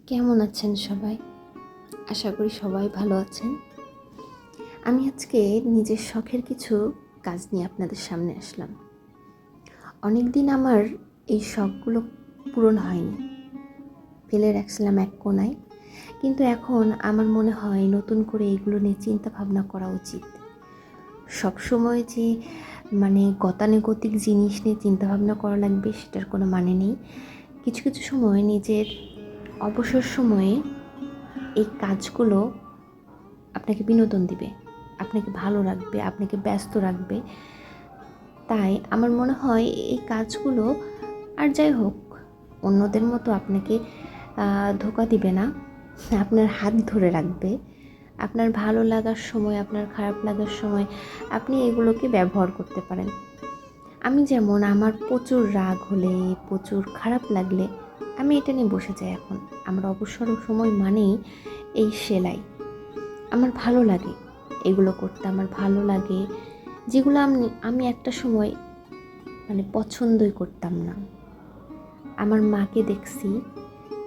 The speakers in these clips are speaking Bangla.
কেমন আছেন সবাই? আশা করি সবাই ভালো আছেন। আমি আজকে নিজের শখের কিছু কাজ নিয়ে আপনাদের সামনে আসলাম। অনেক দিন আমার এই শখগুলো পূরণ হয়নি, ফেলে রাখছিলাম এক কোণায়। কিন্তু এখন আমার মনে হয় নতুন করে এগুলো নিয়ে চিন্তা ভাবনা করা উচিত। সবসময় যে গতানুগতিক জিনিস নিয়ে চিন্তা ভাবনা করা লাগবে সেটার কোনো মানে নেই। কিছু কিছু সময় নিজের অবসর সময়ে এই কাজগুলো আপনাকে বিনোদন দিবে, আপনাকে ভালো রাখবে, আপনাকে ব্যস্ত রাখবে। তাই আমার মনে হয় এই কাজগুলো, আর যাই হোক, অন্যদের মতো আপনাকে ধোঁকা দিবে না, আপনার হাত ধরে রাখবে। আপনার ভালো লাগার সময়, আপনার খারাপ লাগার সময় আপনি এগুলোকে ব্যবহার করতে পারেন। আমি যেমন আমার প্রচুর রাগ হলে, প্রচুর খারাপ লাগলে আমি এটা নিয়ে বসে যাই। এখন আমার অবসর সময় মানেই এই সেলাই। আমার ভালো লাগে এগুলো করতে, আমার ভালো লাগে যেগুলো আমি একটা সময় পছন্দই করতাম না। আমার মাকে দেখছি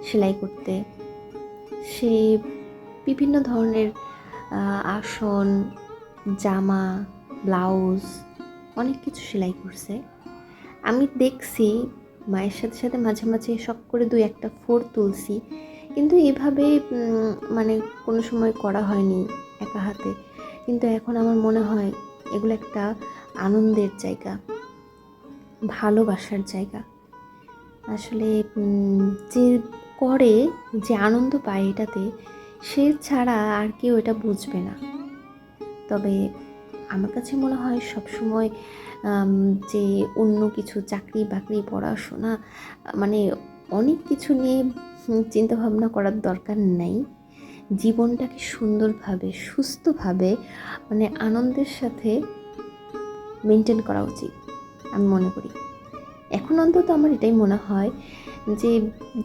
সেলাই করতে। সে বিভিন্ন ধরনের আসন, জামা, ব্লাউজ অনেক কিছু সেলাই করছে। আমি দেখছি মায়ের সাথে সাথে মাঝে মাঝে শখ করে 2-1 ফোর তুলছি, কিন্তু এভাবে কোনো সময় করা হয়নি একা হাতে। কিন্তু এখন আমার মনে হয় এগুলো একটা আনন্দের জায়গা, ভালোবাসার জায়গা। আসলে যে করে, যে আনন্দ পায় এটাতে, সে ছাড়া আর কেউ এটা বুঝবে না। তবে আমার কাছে মনে হয় সবসময় যে অন্য কিছু চাকরি বাকরি, পড়াশোনা, অনেক কিছু নিয়ে চিন্তাভাবনা করার দরকার নেই। জীবনটাকে সুন্দরভাবে, সুস্থভাবে, আনন্দের সাথে মেনটেন করা উচিত আমি মনে করি। এখন অন্তত আমার এটাই মনে হয় যে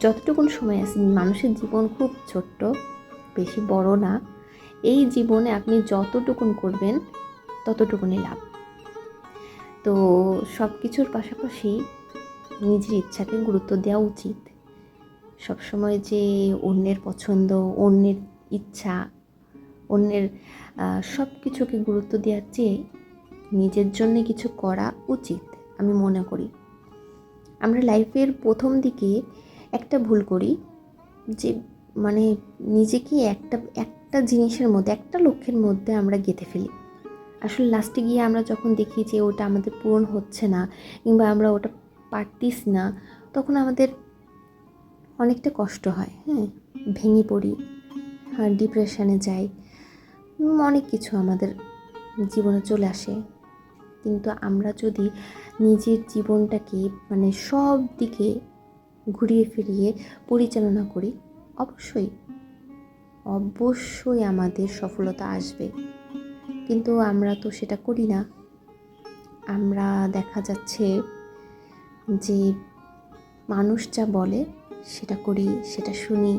যতটুকুন সময় আছে, মানুষের জীবন খুব ছোট্ট, বেশি বড় না। এই জীবনে আপনি যতটুকুন করবেন ততটুকুনই লাভ। তো সব কিছুর পাশাপাশি নিজের ইচ্ছাকে গুরুত্ব দেওয়া উচিত। সবসময় যে অন্যের পছন্দ, অন্যের ইচ্ছা, অন্যের সব কিছুকে গুরুত্ব দেওয়ার চেয়ে নিজের জন্য কিছু করা উচিত আমি মনে করি। আমরা লাইফের প্রথম দিকে একটা ভুল করি যে নিজেকে একটা জিনিসের মধ্যে, একটা লক্ষ্যের মধ্যে আমরা গেঁথে ফেলি। আসলে লাস্টে গিয়ে আমরা যখন দেখি যে ওটা আমাদের পূরণ হচ্ছে না, কিংবা আমরা ওটা পারতিস না, তখন আমাদের অনেকটা কষ্ট হয়, ভেঙে পড়ি, ডিপ্রেশনে যাই, অনেক কিছু আমাদের জীবনে চলে আসে। কিন্তু আমরা যদি নিজের জীবনটাকে সব দিকে ঘুরিয়ে ফিরিয়ে পরিচালনা করি, অবশ্যই আমাদের সফলতা আসবে। কিন্তু আমরা তো সেটা করি না। আমরা দেখা যাচ্ছে যে মানুষ যা বলে সেটা করি, সেটা শুনি,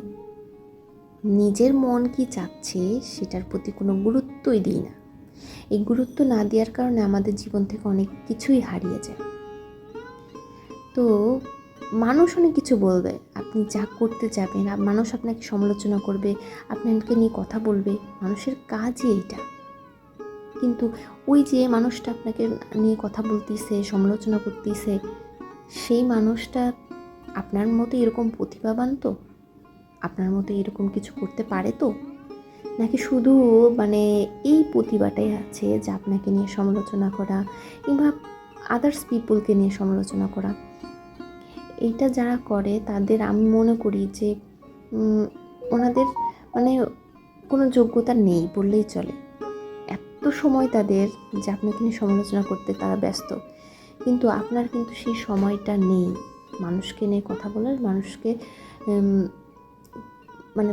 নিজের মন কি চাচ্ছে সেটার প্রতি কোনো গুরুত্বই দিই না। এই গুরুত্ব না দেওয়ার কারণে আমাদের জীবন থেকে অনেক কিছুই হারিয়ে যায়। তো মানুষ অনেক কিছু বলবে, আপনি যা করতে যাবেন, মানুষ আপনাকে সমালোচনা করবে, আপনাকে নিয়ে কথা বলবে, মানুষের কাজই এইটা। কিন্তু ওই যে মানুষটা আপনাকে নিয়ে কথা বলতেছে, সমালোচনা করতেছে, সেই মানুষটা আপনার মতো এরকম প্রতিভাবান তো, আপনার মতো এরকম কিছু করতে পারে তো, নাকি শুধু এই প্রতিভাটাই আছে যে আপনাকে নিয়ে সমালোচনা করা, কিংবা আদার্স পিপলকে নিয়ে সমালোচনা করা। এইটা যারা করে তাদের আমি মনে করি যে ওনাদের কোনো যোগ্যতা নেই বললেই চলে। এত সময় তাদের যে আপনাকে নিয়ে সমালোচনা করতে তারা ব্যস্ত, কিন্তু আপনার কিন্তু সেই সময়টা নেই মানুষকে নিয়ে কথা বলার, মানুষকে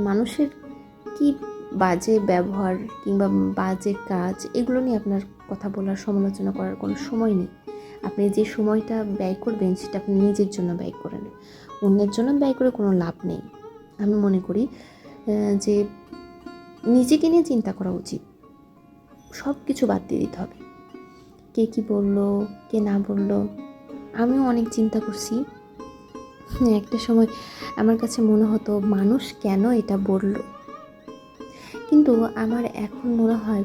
মানুষের কি বাজে ব্যবহার কিংবা বাজে কাজ, এগুলো নিয়ে আপনার কথা বলার, সমালোচনা করার কোনো সময় নেই। আপনি যে সময়টা ব্যয় করবেন সেটা আপনি নিজের জন্য ব্যয় করেন, অন্যের জন্য ব্যয় করে কোনো লাভ নেই। আমি মনে করি যে নিজেকে নিয়ে চিন্তা করা উচিত, সব কিছু বাদ দিয়ে দিতে হবে। কে কি বললো, কে না বললো, আমিও অনেক চিন্তা করছি একটা সময় আমার কাছে মনে হতো মানুষ কেন এটা বলল, কিন্তু আমার এখন মনে হয়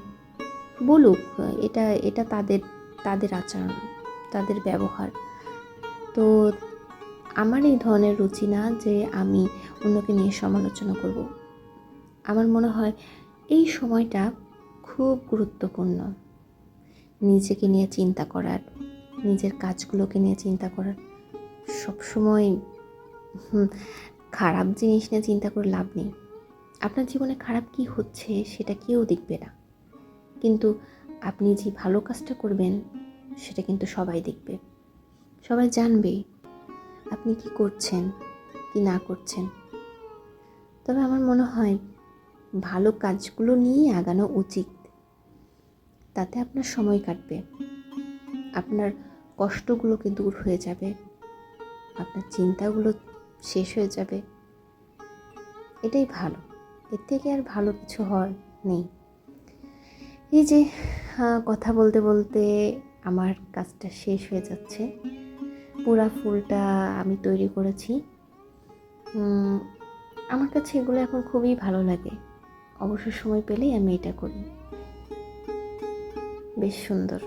বলুক, এটা এটা তাদের তাদের আচরণ, তাদের ব্যবহার। তো আমার এই ধরনের রুচি না যে আমি অন্যকে নিয়ে সমালোচনা করব। আমার মনে হয় এই সময়টা খুব গুরুত্বপূর্ণ, নিজেকে নিয়ে চিন্তা করার, নিজের কাজগুলোকে নিয়ে চিন্তা করার। সবসময় খারাপ জিনিস নিয়ে চিন্তা করে লাভ নেই। আপনার জীবনে খারাপ কি হচ্ছে সেটা কেউ দেখবে না, কিন্তু আপনি যে ভালো কাজটা করবেন সেটা কিন্তু সবাই দেখবে, সবাই জানবে আপনি কি করছেন কি না করছেন। তবে আমার মনে হয় ভালো কাজগুলো নিয়েই আগানো উচিত, তাতে আপনার সময় কাটবে, আপনার কষ্টগুলোকে দূর হয়ে যাবে, আপনার চিন্তাগুলো শেষ হয়ে যাবে। এটাই ভালো, এর থেকে আর ভালো কিছু হওয়ার নেই। এই যে কথা বলতে বলতে আমার কাজটা শেষ হয়ে যাচ্ছে। পুরা ফুলটা আমি তৈরি করেছি। আমার কাছে এগুলো এখন খুবই ভালো লাগে, অবসর সময় পেলেই আমি এটা করি। বেশ সুন্দর।